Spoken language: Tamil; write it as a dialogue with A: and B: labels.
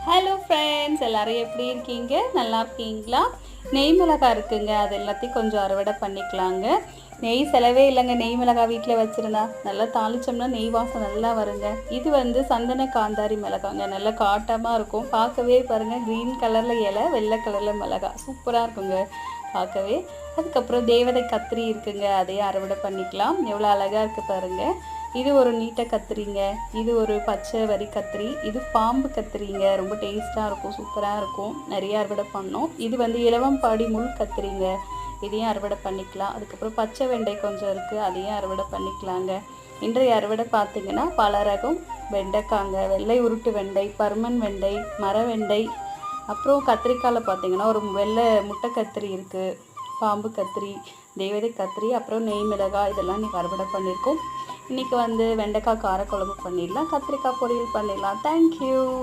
A: ஹலோ ஃப்ரெண்ட்ஸ், எல்லோரும் எப்படி இருக்கீங்க? நல்லா இருக்கீங்களா? நெய் மிளகாய் இருக்குங்க, அது எல்லாத்தையும் கொஞ்சம் அறுவடை பண்ணிக்கலாங்க. நெய் செலவே இல்லைங்க. நெய் மிளகாய் வீட்டில் வச்சுருந்தா நல்லா தாளித்தோம்னா நெய் வாசம் நல்லா வருங்க. இது வந்து சந்தன காந்தாரி மிளகாங்க, நல்லா காட்டமாக இருக்கும். பார்க்கவே பாருங்கள், க்ரீன் கலரில் இலை, வெள்ளை கலரில் மிளகாய் சூப்பராக இருக்குங்க பார்க்கவே. அதுக்கப்புறம் தேவதை கத்திரி இருக்குங்க, அதையும் அறுவடை பண்ணிக்கலாம். எவ்வளோ அழகாக இருக்குது பாருங்கள். இது ஒரு நீட்ட கத்திரிங்க, இது ஒரு பச்சை வரி கத்திரி, இது பாம்பு கத்திரிங்க, ரொம்ப டேஸ்ட்டாக இருக்கும், சூப்பராக இருக்கும். நிறைய அறுவடை பண்ணோம். இது வந்து இலவம்பாடி முள் கத்திரிங்க, இதையும் அறுவடை பண்ணிக்கலாம். அதுக்கப்புறம் பச்சை வெண்டை கொஞ்சம் இருக்குது, அதையும் அறுவடை பண்ணிக்கலாங்க. இன்றைய அறுவடை பார்த்திங்கன்னா பல ரகம் வெண்டைக்காங்க, வெள்ளை உருட்டு வெண்டை, பருமன் வெண்டை, மர வெண்டை, அப்புறம் கத்திரிக்காயில் பார்த்திங்கன்னா ஒரு வெள்ளை முட்டை கத்திரி இருக்குது, பாம்பு கத்திரி, தேவதை கத்திரி, அப்புறம் நெய் மிளகாய், இதெல்லாம் இன்றைக்கி அறுவடை பண்ணியிருக்கோம். இன்றைக்கி வந்து வெண்டைக்காய் காரக்குழம்பு பண்ணிடலாம், கத்திரிக்காய் பொரியல் பண்ணிடலாம். தேங்க்யூ.